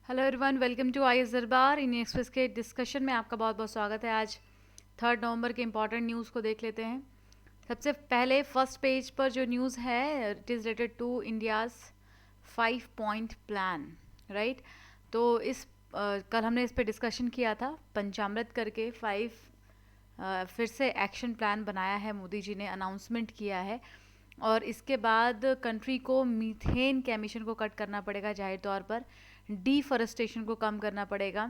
Hello everyone, welcome to आई दरबार। Inn Express के discussion में आपका बहुत बहुत स्वागत है। आज 3 नवंबर के इम्पॉर्टेंट न्यूज़ को देख लेते हैं। सबसे पहले फर्स्ट पेज पर जो न्यूज़ है, it is related to India's 5 point plan, right. तो कल हमने इस पे डिस्कशन किया था। पंचामृत करके 5 फिर से एक्शन प्लान बनाया है, मोदी जी ने अनाउंसमेंट किया है। और इसके बाद कंट्री को मीथेन के एमिशन को कट करना पड़ेगा, जाहिर तौर पर डीफॉरेस्टेशन को कम करना पड़ेगा,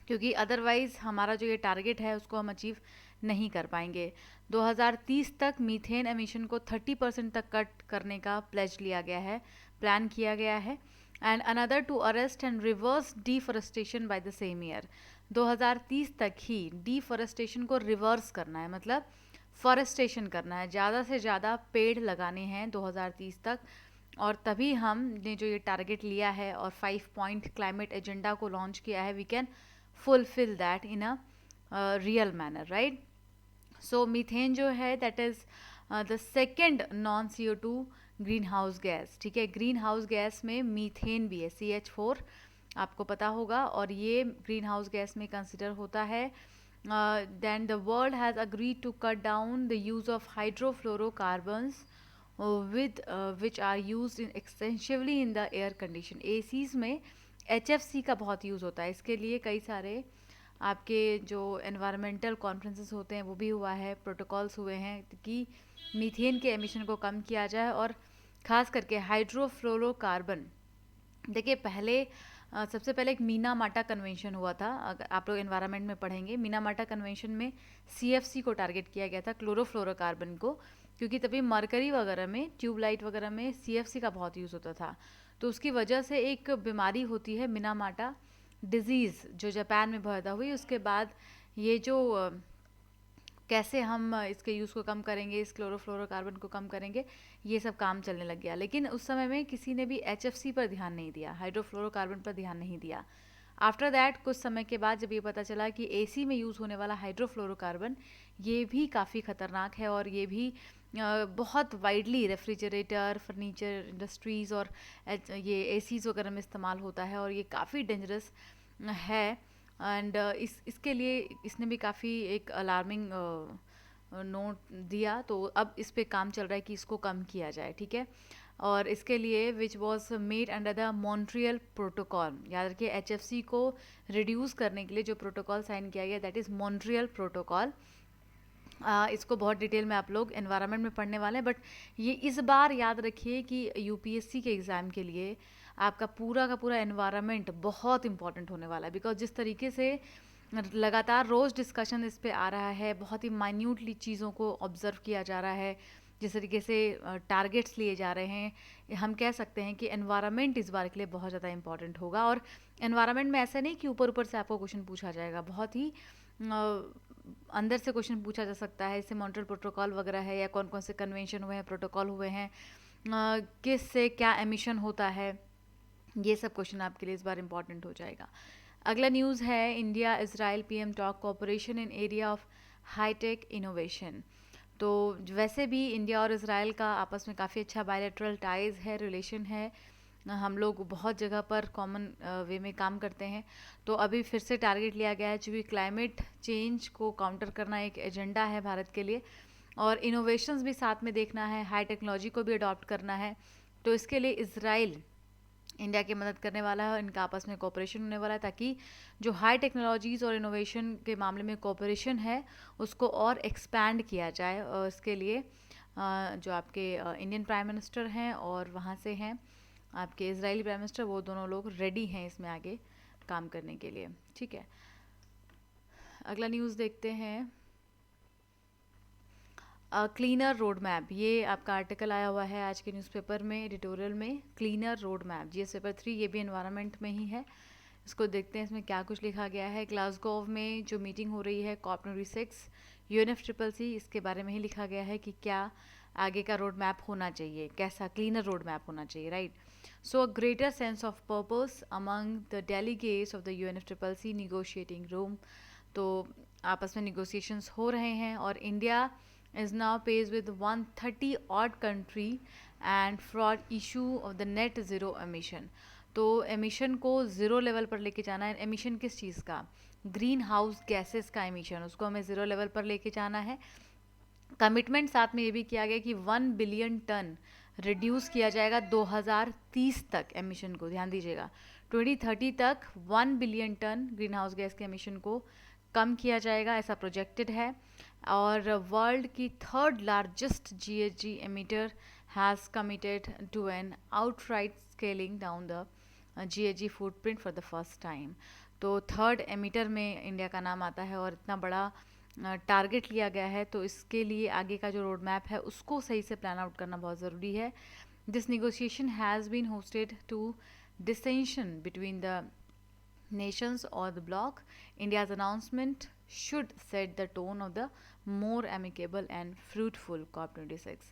क्योंकि अदरवाइज़ हमारा जो ये टारगेट है उसको हम अचीव नहीं कर पाएंगे। 2030 तक मीथेन एमिशन को 30% तक कट करने का प्लेज लिया गया है, प्लान किया गया है। And another to arrest and reverse deforestation by the same year. 2030 तक ही डीफॉरेस्टेशन को रिवर्स करना है, मतलब फॉरेस्टेशन करना है, ज़्यादा से ज़्यादा पेड़ लगाने हैं 2030 तक। और तभी हमने जो ये टारगेट लिया है और 5 पॉइंट क्लाइमेट एजेंडा को लॉन्च किया है, we can fulfil that in a real manner, right. So methane जो है that is the second non CO2 green house gas, ठीक है। ग्रीन हाउस गैस में मीथेन भी है, CH4, आपको पता होगा। और ये ग्रीन हाउस गैस में कंसिडर होता है। Then the world has agreed to cut down the use of hydrofluorocarbons with which are used in extensively in the air condition ACs में HFC का बहुत यूज़ होता है। इसके लिए कई सारे आपके जो एनवायरमेंटल कॉन्फ्रेंसेस होते हैं वो भी हुआ है, प्रोटोकॉल्स हुए हैं कि मीथेन के एमिशन को कम किया जाए। और ख़ास करके हाइड्रोफ्लोरोकार्बन, देखिए पहले सबसे पहले एक मीना माटा कन्वेंशन हुआ था। अगर आप लोग एनवायरनमेंट में पढ़ेंगे, मीना माटा कन्वेंशन में CFC को टारगेट किया गया था, क्लोरोफ्लोरोकार्बन को, क्योंकि तभी मरकरी वगैरह में, ट्यूबलाइट वगैरह में CFC का बहुत यूज़ होता था। तो उसकी वजह से एक बीमारी होती है मिना माटा डिजीज़, जो जापान में पैदा हुई। उसके बाद ये जो कैसे हम इसके यूज़ को कम करेंगे, इस क्लोरोफ्लोरोकार्बन को कम करेंगे, ये सब काम चलने लग गया। लेकिन उस समय में किसी ने भी HFC पर ध्यान नहीं दिया, हाइड्रोफ्लोरोकार्बन पर ध्यान नहीं दिया। आफ्टर दैट कुछ समय के बाद जब ये पता चला कि AC में यूज़ होने वाला हाइड्रोफ्लोरोकार्बन ये भी काफ़ी ख़तरनाक है, और ये भी बहुत वाइडली रेफ्रिजरेटर, फर्नीचर इंडस्ट्रीज़ और ये ACs वगैरह में इस्तेमाल होता है, और ये काफ़ी डेंजरस है। एंड इसके लिए इसने भी काफ़ी एक अलार्मिंग नोट दिया। तो अब इस पे काम चल रहा है कि इसको कम किया जाए, ठीक है। और इसके लिए which was made under the Montreal protocol, याद रखिए HFC को रिड्यूस करने के लिए जो प्रोटोकॉल साइन किया गया दैट इज़ मॉन्ट्रियल प्रोटोकॉल। इसको बहुत डिटेल में आप लोग एनवायरनमेंट में पढ़ने वाले हैं, बट ये इस बार याद रखिए कि UPSC के एग्ज़ाम के लिए आपका पूरा का पूरा एनवायरनमेंट बहुत इंपॉर्टेंट होने वाला है। बिकॉज जिस तरीके से लगातार रोज़ डिस्कशन इस पे आ रहा है, बहुत ही माइन्यूटली चीज़ों को ऑब्ज़र्व किया जा रहा है, जिस तरीके से टारगेट्स लिए जा रहे हैं, हम कह सकते हैं कि एनवायरनमेंट इस बार के लिए बहुत ज़्यादा इंपॉर्टेंट होगा। और एनवायरनमेंट में ऐसा नहीं कि ऊपर ऊपर से आपको क्वेश्चन पूछा जाएगा, बहुत ही अंदर से क्वेश्चन पूछा जा सकता है। इससे मॉन्ट्रियल प्रोटोकॉल वगैरह है, या कौन कौन से कन्वेंशन हुए हैं, प्रोटोकॉल हुए हैं, किस से क्या एमिशन होता है, ये सब क्वेश्चन आपके लिए इस बार इंपॉर्टेंट हो जाएगा। अगला न्यूज़ है India Israel PM talk cooperation in area of high tech innovation. तो वैसे भी इंडिया और इसराइल का आपस में काफ़ी अच्छा बायलैटरल टाइज़ है, रिलेशन है। हम लोग बहुत जगह पर कॉमन वे में काम करते हैं। तो अभी फिर से टारगेट लिया गया है, चूँकि क्लाइमेट चेंज को काउंटर करना एक एजेंडा है भारत के लिए, और इनोवेशंस भी साथ में देखना है, हाई टेक्नोलॉजी को भी अडॉप्ट करना है। तो इसके लिए इसराइल इंडिया की मदद करने वाला है, इनका आपस में कोऑपरेशन होने वाला है, ताकि जो हाई टेक्नोलॉजीज़ और इनोवेशन के मामले में कोऑपरेशन है उसको और एक्सपैंड किया जाए। और इसके लिए जो आपके इंडियन प्राइम मिनिस्टर हैं और वहाँ से हैं आपके इजरायली प्राइम मिनिस्टर, वो दोनों लोग रेडी हैं इसमें आगे काम करने के लिए, ठीक है। अगला न्यूज़ देखते हैं, क्लीनर रोड मैप। ये आपका आर्टिकल आया हुआ है आज के न्यूज़पेपर में, एडिटोरियल में, cleaner road map GS paper 3, ये भी एनवायरनमेंट में ही है। इसको देखते हैं इसमें क्या कुछ लिखा गया है। ग्लासगोव में जो मीटिंग हो रही है COP26 UNFCCC, इसके बारे में ही लिखा गया है कि क्या आगे का रोड मैप होना चाहिए, कैसा क्लीनर रोड मैप होना चाहिए, right. So a greater sense of purpose among the delegates of the UNFCCC negotiating room. तो आपस में निगोशिएशंस हो रहे हैं, और India is now faced with 130 odd country and fraud issue of the net zero emission। तो emission को zero level पर लेके जाना है। एमिशन किस चीज़ का? ग्रीन हाउस गैसेस का एमिशन, उसको हमें ज़ीरो लेवल पर लेके जाना है। कमिटमेंट साथ में ये भी किया गया कि 1 बिलियन टन रिड्यूस किया जाएगा 2030 तक एमिशन को। ध्यान दीजिएगा 2030 तक 1 billion ton green house gas के एमिशन को कम किया जाएगा, ऐसा प्रोजेक्टेड है। और वर्ल्ड की third largest GHG emitter has committed to an outright scaling down the GHG footprint for the first time. तो थर्ड एमिटर में इंडिया का नाम आता है और इतना बड़ा टारगेट लिया गया है, तो इसके लिए आगे का जो रोड मैप है उसको सही से प्लान आउट करना बहुत ज़रूरी है। This negotiation has been hosted to dissension between the nations or the bloc. India's announcement should set the tone of the more amicable and fruitful COP26.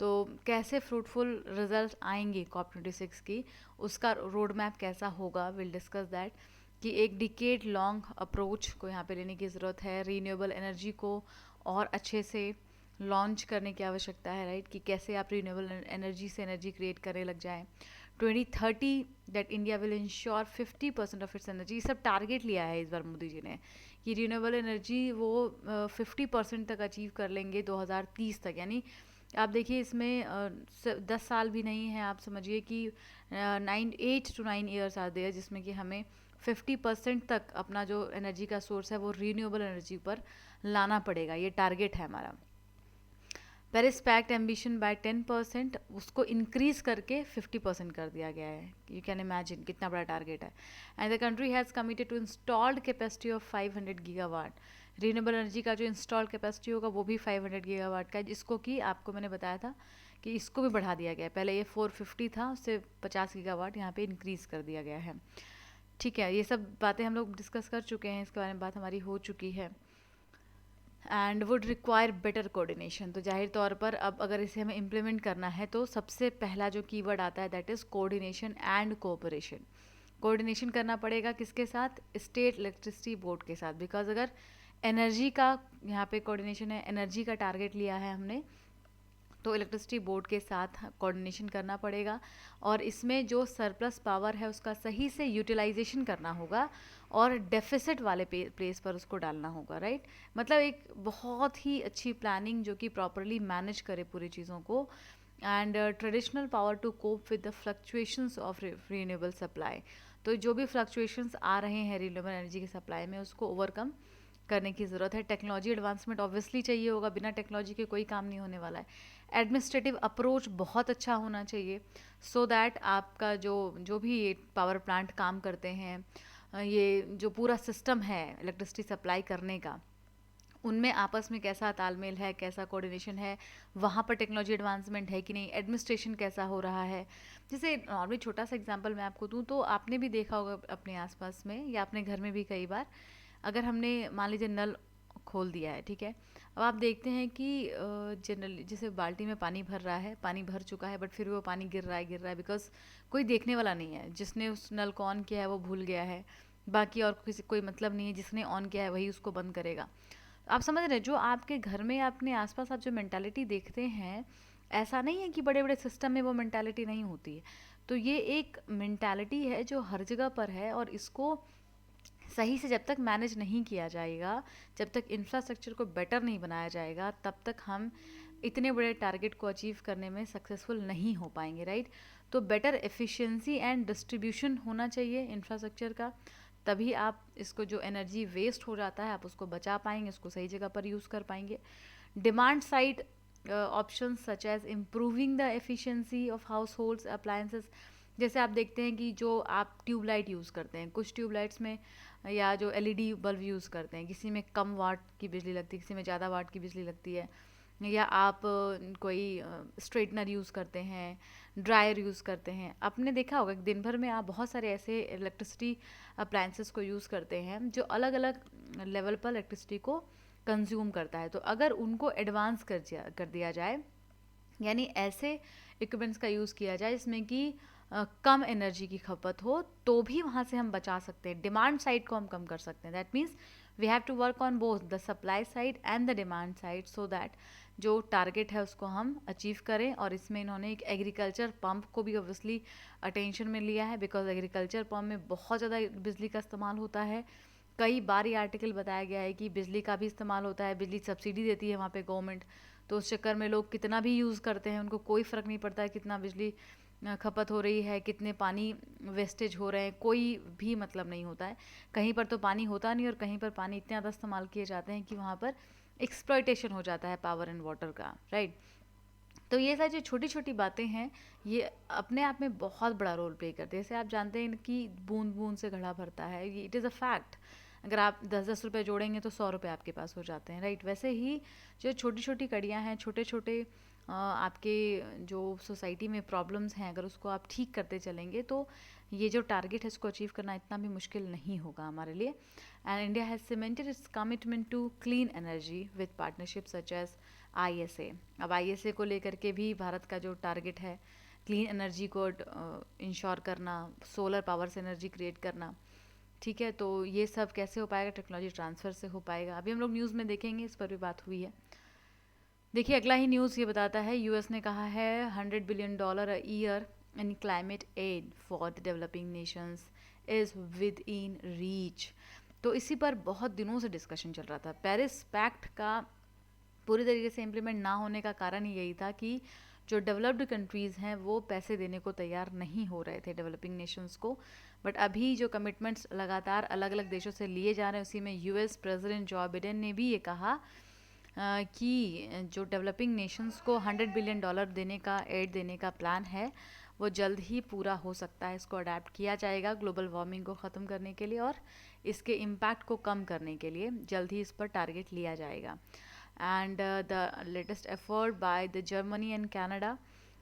तो कैसे फ्रूटफुल रिजल्ट आएंगे COP26 की, उसका road map कैसा होगा, will discuss that. कि एक decade long approach को यहाँ पे लेने की ज़रूरत है। रीन्यूएबल एनर्जी को और अच्छे से लॉन्च करने की आवश्यकता है, राइट? कि कैसे आप रीन्यूएबल एनर्जी से एनर्जी क्रिएट करने लग जाएं। 2030 that India will ensure 50% of its energy, ये सब टारगेट लिया है इस बार मोदी जी ने कि रीन्यूएबल एनर्जी वो 50% तक अचीव कर लेंगे 2030 तक। यानी आप देखिए इसमें 10 साल भी नहीं है, आप समझिए कि 8 to 9 ईयर्स आर देयर, जिसमें कि हमें 50% तक अपना जो एनर्जी का सोर्स है वो रीन्यूएबल एनर्जी पर लाना पड़ेगा। ये टारगेट है हमारा। पेरिस पैक्ट एम्बिशन बाय 10%, उसको इंक्रीज करके 50% कर दिया गया है। यू कैन इमेजिन कितना बड़ा टारगेट है। And the country has committed to installed capacity of 500 gigawatt. Renewable energy का जो इंस्टॉल्ड कैपेसिटी होगा वो भी 500 गीगावाट का है, जिसको कि आपको मैंने बताया था कि इसको भी बढ़ा दिया गया है। पहले ये 450 था, उससे 50 गीगावाट यहाँ पे इंक्रीज़ कर दिया गया है। ठीक है, ये सब बातें हम लोग डिस्कस कर चुके हैं, इसके बारे में बात हमारी हो चुकी है। And would require better coordination. तो जाहिर तौर पर अब अगर इसे हमें इम्प्लीमेंट करना है तो सबसे पहला जो कीवर्ड आता है that is coordination and cooperation. Coordination करना पड़ेगा किसके साथ? स्टेट इलेक्ट्रिसिटी बोर्ड के साथ। बिकॉज अगर एनर्जी का यहाँ पे कोऑर्डिनेशन है, एनर्जी का टारगेट लिया है हमने, तो इलेक्ट्रिसिटी बोर्ड के साथ कोऑर्डिनेशन करना पड़ेगा। और इसमें जो सरप्लस पावर है उसका सही से यूटिलाइजेशन करना होगा और डेफिसिट वाले प्लेस पर उसको डालना होगा, राइट? मतलब एक बहुत ही अच्छी प्लानिंग जो कि प्रॉपरली मैनेज करे पूरी चीज़ों को। And traditional power to cope with the fluctuations of renewable supply. तो जो भी फ्लक्चुएशंस आ रहे हैं रीन्यूएबल एनर्जी की सप्लाई में, उसको ओवरकम करने की ज़रूरत है। टेक्नोलॉजी एडवांसमेंट ऑब्वियसली चाहिए होगा, बिना टेक्नोलॉजी के कोई काम नहीं होने वाला है। एडमिनिस्ट्रेटिव अप्रोच बहुत अच्छा होना चाहिए सो दैट आपका जो भी ये पावर प्लांट काम करते हैं, ये जो पूरा सिस्टम है इलेक्ट्रिसिटी सप्लाई करने का, उनमें आपस में कैसा तालमेल है, कैसा कोऑर्डिनेशन है, वहाँ पर टेक्नोलॉजी एडवांसमेंट है कि नहीं, एडमिनिस्ट्रेशन कैसा हो रहा है। जैसे नॉर्मली छोटा सा एग्जांपल मैं आपको दूँ तो आपने भी देखा होगा अपने आसपास में या अपने घर में भी कई बार, अगर हमने मान लीजिए नल खोल दिया है, ठीक है, अब आप देखते हैं कि जनरली जैसे बाल्टी में पानी भर रहा है, पानी भर चुका है, बट फिर भी वो पानी गिर रहा है बिकॉज कोई देखने वाला नहीं है। जिसने उस नल को ऑन किया है वो भूल गया है, बाकी और किसी कोई मतलब नहीं है, जिसने ऑन किया है वही उसको बंद करेगा। आप समझ रहे हैं, जो आपके घर में अपने आसपास आप जो मेंटालिटी देखते हैं, ऐसा नहीं है कि बड़े बड़े सिस्टम में वो मेंटालिटी नहीं होती है। तो ये एक मेंटालिटी है जो हर जगह पर है, और इसको सही से जब तक मैनेज नहीं किया जाएगा, जब तक इंफ्रास्ट्रक्चर को बेटर नहीं बनाया जाएगा, तब तक हम इतने बड़े टारगेट को अचीव करने में सक्सेसफुल नहीं हो पाएंगे, राइट? तो बेटर एफिशिएंसी एंड डिस्ट्रीब्यूशन होना चाहिए इंफ्रास्ट्रक्चर का, तभी आप इसको जो एनर्जी वेस्ट हो जाता है आप उसको बचा पाएंगे, उसको सही जगह पर यूज़ कर पाएंगे। Demand side options such as improving the efficiency of households appliances. जैसे आप देखते हैं कि जो आप ट्यूबलाइट यूज़ करते हैं, कुछ ट्यूबलाइट्स में या जो एलईडी बल्ब यूज़ करते हैं, किसी में कम वाट की बिजली लगती है, किसी में ज़्यादा वाट की बिजली लगती है, या आप कोई स्ट्रेटनर यूज़ करते हैं, ड्रायर यूज़ करते हैं। आपने देखा होगा कि दिन भर में आप बहुत सारे ऐसे इलेक्ट्रिसिटी अप्लायंसेस को यूज़ करते हैं जो अलग अलग लेवल पर इलेक्ट्रिसिटी को कंज्यूम करता है। तो अगर उनको एडवांस कर दिया जाए, यानी ऐसे इक्विपमेंट्स का यूज़ किया जाए जिसमें कि कम एनर्जी की खपत हो, तो भी वहाँ से हम बचा सकते हैं, डिमांड साइड को हम कम कर सकते हैं। That means we have to work on both the supply side and the demand side, so that जो टारगेट है उसको हम अचीव करें। और इसमें इन्होंने एक एग्रीकल्चर पंप को भी ऑब्वियसली अटेंशन में लिया है, बिकॉज एग्रीकल्चर पंप में बहुत ज़्यादा बिजली का इस्तेमाल होता है। कई बार ये आर्टिकल बताया गया है कि बिजली का भी इस्तेमाल होता है, बिजली सब्सिडी देती है वहाँ पे गवर्नमेंट, तो उस चक्कर में लोग कितना भी यूज़ करते हैं, उनको कोई फ़र्क नहीं पड़ता है कितना बिजली खपत हो रही है, कितने पानी वेस्टेज हो रहे हैं, कोई भी मतलब नहीं होता है। कहीं पर तो पानी होता नहीं और कहीं पर पानी इतने ज़्यादा इस्तेमाल किए जाते हैं कि वहाँ पर एक्सप्लॉयटेशन हो जाता है पावर एंड वाटर का, राइट। तो ये सारी जो छोटी छोटी बातें हैं, ये अपने आप में बहुत बड़ा रोल प्ले करते हैं। जैसे आप जानते हैं कि बूंद बूंद से घड़ा भरता है, ये इट इज़ अ फैक्ट। अगर आप 10-10 रुपये जोड़ेंगे तो 100 रुपये आपके पास हो जाते हैं, राइट। वैसे ही जो छोटी छोटी कड़ियाँ हैं, छोटे छोटे आपके जो सोसाइटी में प्रॉब्लम्स हैं, अगर उसको आप ठीक करते चलेंगे तो ये जो टारगेट है इसको अचीव करना इतना भी मुश्किल नहीं होगा हमारे लिए। And India has cemented its commitment to clean energy with partnership such as ISA। अब ISA को लेकर के भी भारत का जो टारगेट है क्लीन एनर्जी को इंश्योर करना, सोलर पावर से एनर्जी क्रिएट करना, ठीक है। तो ये सब कैसे हो पाएगा? टेक्नोलॉजी ट्रांसफ़र से हो पाएगा। अभी हम लोग न्यूज़ में देखेंगे, इस पर भी बात हुई है। देखिए अगला ही न्यूज़ ये बताता है, US ने कहा है $100 billion a year in climate aid for the developing nations is within reach. तो इसी पर बहुत दिनों से डिस्कशन चल रहा था। पेरिस पैक्ट का पूरी तरीके से इम्प्लीमेंट ना होने का कारण ही यही था कि जो डेवलप्ड कंट्रीज़ हैं वो पैसे देने को तैयार नहीं हो रहे थे डेवलपिंग नेशंस को। बट अभी जो कमिटमेंट्स लगातार अलग अलग देशों से लिए जा रहे हैं, उसी में US प्रेसिडेंट जो बिडेन ने भी ये कहा कि जो डेवलपिंग नेशंस को $100 बिलियन देने का, एड देने का प्लान है, वो जल्द ही पूरा हो सकता है। इसको अडेप्ट किया जाएगा ग्लोबल वार्मिंग को ख़त्म करने के लिए और इसके इम्पैक्ट को कम करने के लिए जल्द ही इस पर टारगेट लिया जाएगा। And the latest effort by the Germany and Canada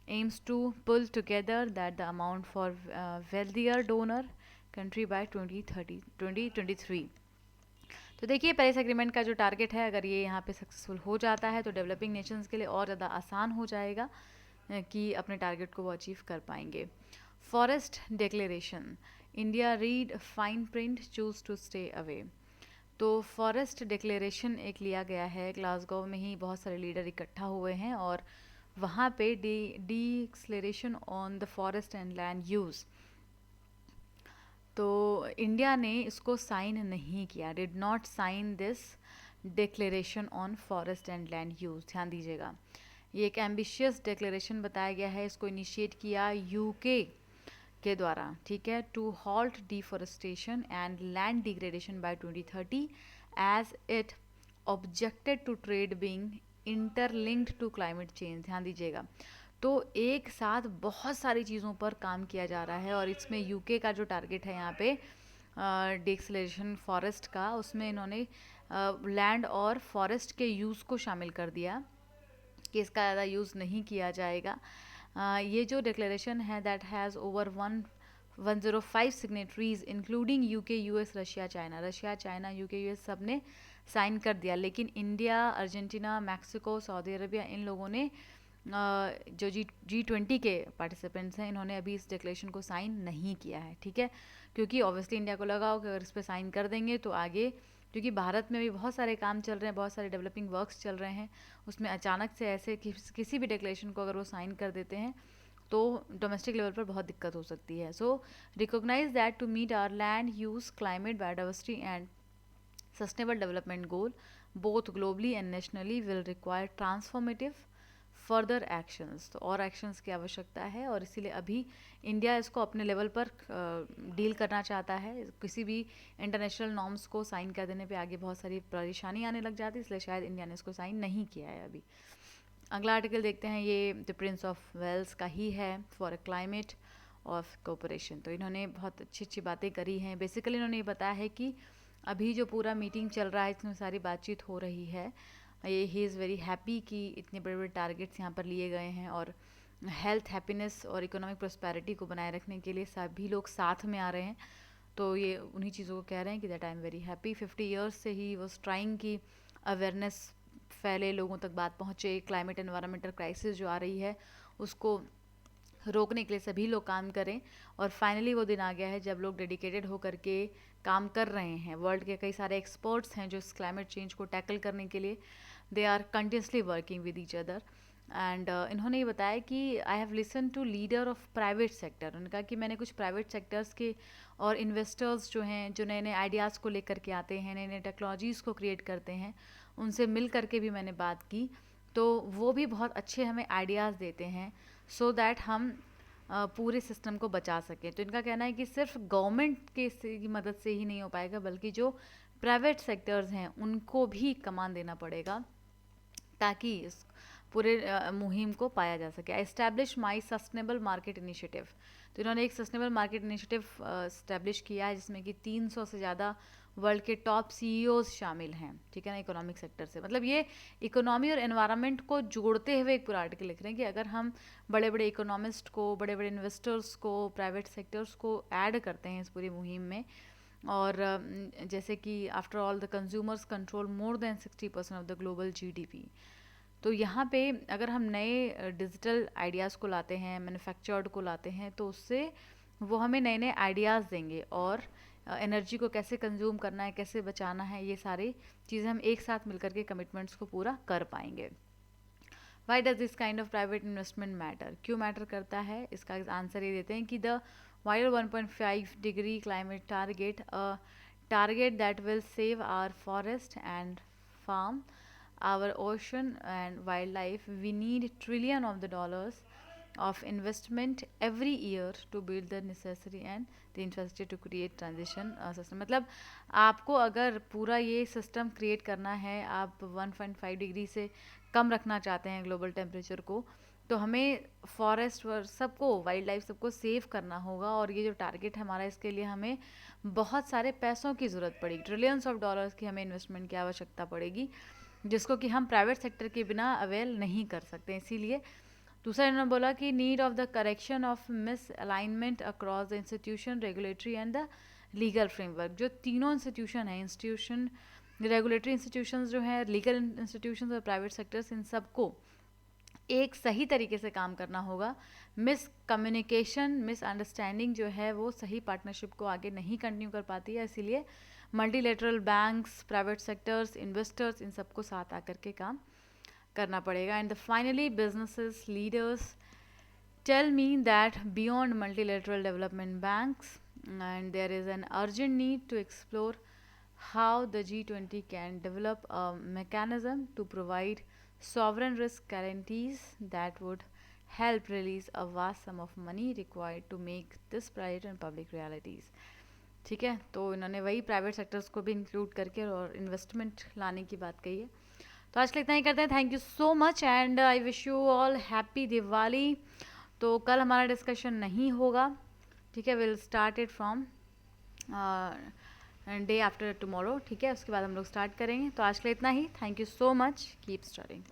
aims to pull together that the amount for wealthier donor country by 2023। तो देखिए पेरिस एग्रीमेंट का जो टारगेट है, अगर ये यहाँ पे सक्सेसफुल हो जाता है तो डेवलपिंग नेशंस के लिए और ज़्यादा आसान हो जाएगा कि अपने टारगेट को वो अचीव कर पाएंगे। Forest declaration, India read fine print, choose to stay away. तो फॉरेस्ट डिक्लेरेशन एक लिया गया है, ग्लासगो में ही बहुत सारे लीडर इकट्ठा हुए हैं और वहाँ पे declaration on the forest and land use, तो इंडिया ने इसको साइन नहीं किया, did not sign this declaration on forest and land use. ध्यान दीजिएगा, ये एक एम्बिशियस डिक्लेरेशन बताया गया है, इसको इनिशिएट किया UK के द्वारा, ठीक है, to halt deforestation and land degradation by 2030 as it objected to trade being interlinked to climate change. ध्यान दीजिएगा, तो एक साथ बहुत सारी चीज़ों पर काम किया जा रहा है और इसमें UK का जो टारगेट है यहाँ पे डिक्लेरेशन फॉरेस्ट का, उसमें इन्होंने लैंड और फॉरेस्ट के यूज़ को शामिल कर दिया कि इसका ज़्यादा यूज़ नहीं किया जाएगा। ये जो डिक्लेरेशन है that has over 105 signatories including UK, US, Russia, China, UK, US सब ने साइन कर दिया, लेकिन India, Argentina, Mexico, Saudi Arabia, इन लोगों ने जो G20 के पार्टिसिपेंट्स हैं, इन्होंने अभी इस डिक्लेरेशन को साइन नहीं किया है, ठीक है। क्योंकि ऑब्वियसली इंडिया को लगा हो कि अगर इस पर साइन कर देंगे तो आगे, क्योंकि भारत में भी बहुत सारे काम चल रहे हैं, बहुत सारे डेवलपिंग वर्क्स चल रहे हैं, उसमें अचानक से ऐसे किसी भी डिक्लेरेशन को अगर वो साइन कर देते हैं तो डोमेस्टिक लेवल पर बहुत दिक्कत हो सकती है। So recognise that to meet our land use, climate, biodiversity and sustainable development goal both globally and nationally will require transformative further actions. तो और एक्शंस की आवश्यकता है और इसीलिए अभी इंडिया इसको अपने लेवल पर डील करना चाहता है। किसी भी इंटरनेशनल नॉर्म्स को साइन कर देने पे आगे बहुत सारी परेशानी आने लग जाती है, इसलिए शायद इंडिया ने इसको साइन नहीं किया है अभी। अगला आर्टिकल देखते हैं, ये द प्रिंस ऑफ वेल्स का ही है, for a climate of cooperation. तो इन्होंने बहुत अच्छी अच्छी बातें करी हैं। बेसिकली इन्होंने ये बताया है कि अभी जो पूरा मीटिंग चल रहा है इसमें सारी बातचीत हो रही है, ये ही इज़ वेरी हैप्पी कि इतने बड़े बड़े टारगेट्स यहाँ पर लिए गए हैं और हेल्थ, हैप्पीनेस और इकोनॉमिक प्रोस्पेरिटी को बनाए रखने के लिए सभी लोग साथ में आ रहे हैं। तो ये उन्हीं चीज़ों को कह रहे हैं कि that I am very happy. 50 years से ही वॉज ट्राइंग कि अवेयरनेस फैले, लोगों तक बात पहुँचे, क्लाइमेट एनवायरमेंटल क्राइसिस जो आ रही है उसको रोकने के लिए सभी लोग काम करें। और फाइनली वो दिन आ गया है जब लोग डेडिकेटेड होकर के काम कर रहे हैं। वर्ल्ड के कई सारे एक्सपर्ट्स हैं जो इस क्लाइमेट चेंज को टैकल करने के लिए they are continuously working with each other. And इन्होंने ये बताया कि I have listen to leader of private sector. उन्होंने कहा कि मैंने कुछ प्राइवेट सेक्टर्स के और इन्वेस्टर्स जो हैं, जो नए नए आइडियाज़ को लेकर के आते हैं, नए नए टेक्नोलॉजीज़ को क्रिएट करते हैं, उनसे मिल करके भी मैंने बात की। तो वो भी बहुत अच्छे हमें आइडियाज़ देते हैं सो दैट हम पूरे सिस्टम को बचा सकें। तो इनका कहना है कि सिर्फ गवर्नमेंट की मदद से ही नहीं हो पाएगा, बल्कि जो प्राइवेट सेक्टर्स हैं उनको भी कमान देना पड़ेगा ताकि इस पूरे मुहिम को पाया जा सके। एस्टैब्लिश माई सस्टेनेबल मार्केट इनिशिएटिव। तो इन्होंने एक सस्टेनेबल मार्केट इनिशिएटिव इस्टेब्लिश किया है जिसमें कि 300 से ज़्यादा वर्ल्ड के टॉप सीईओज शामिल हैं, ठीक है ना, इकोनॉमिक सेक्टर से। मतलब ये इकोनॉमी और एनवायरनमेंट को जोड़ते हुए एक पूरा आर्टिकल लिख रहे हैं कि अगर हम बड़े बड़े इकोनॉमिस्ट को, बड़े बड़े इन्वेस्टर्स को, प्राइवेट सेक्टर्स को ऐड करते हैं इस पूरी मुहिम में, और जैसे कि after all the consumers control more than 60% of the global GDP. तो यहाँ पे अगर हम नए डिजिटल आइडियाज़ को लाते हैं, मैन्युफैक्चर्ड को लाते हैं, तो उससे वो हमें नए नए आइडियाज़ देंगे और एनर्जी को कैसे कंज्यूम करना है, कैसे बचाना है, ये सारी चीज़ें हम एक साथ मिलकर के कमिटमेंट्स को पूरा कर पाएंगे। Why does this kind of private investment matter? क्यों मैटर करता है? इसका आंसर ये देते हैं कि the while 1.5 degree climate target, a target that will save our forest and farm, our ocean and wildlife, we need trillion of the dollars of investment every year to build the necessary and the infrastructure to create transition system। मतलब आपको अगर पूरा ये system create करना है, आप 1.5 degree से कम रखना चाहते हैं ग्लोबल टेम्परेचर को, तो हमें फॉरेस्ट सबको, वाइल्ड लाइफ सबको सेव करना होगा। और ये जो टारगेट है हमारा, इसके लिए हमें बहुत सारे पैसों की ज़रूरत पड़ेगी, ट्रिलियंस ऑफ डॉलर्स की हमें इन्वेस्टमेंट की आवश्यकता पड़ेगी, जिसको कि हम प्राइवेट सेक्टर के बिना अवेल नहीं कर सकते। इसीलिए दूसरा इन्होंने बोला कि need of the correction of miss alignment across the institution, regulatory and the legal framework. जो तीनों इंस्टीट्यूशन हैं, इंस्टीट्यूशन, रेगुलेटरी इंस्टीट्यूशंस जो हैं, लीगल इंस्टीट्यूशंस और प्राइवेट सेक्टर्स, इन सबको एक सही तरीके से काम करना होगा। मिस कम्युनिकेशन, मिस अंडरस्टैंडिंग जो है वो सही पार्टनरशिप को आगे नहीं कंटिन्यू कर पाती है। इसीलिए multilateral banks, private sectors, investors, इन सबको साथ आकर के काम करना पड़ेगा। And finally businesses leaders tell me that beyond multilateral development banks and there is an urgent need to explore how the G20 can develop a mechanism to provide sovereign risk guarantees that would help release a vast sum of money required to make this private and public realities। ठीक है, तो इन्होंने वही private sectors को भी include करके और investment लाने की बात कही है। तो आज के लिए इतना ही करते हैं। Thank you so much and I wish you all happy Diwali. तो कल हमारा डिस्कशन नहीं होगा, ठीक है, will start it from day after tomorrow, ठीक है, उसके बाद हम लोग स्टार्ट करेंगे। तो आज के लिए इतना ही। Thank you so much, keep studying.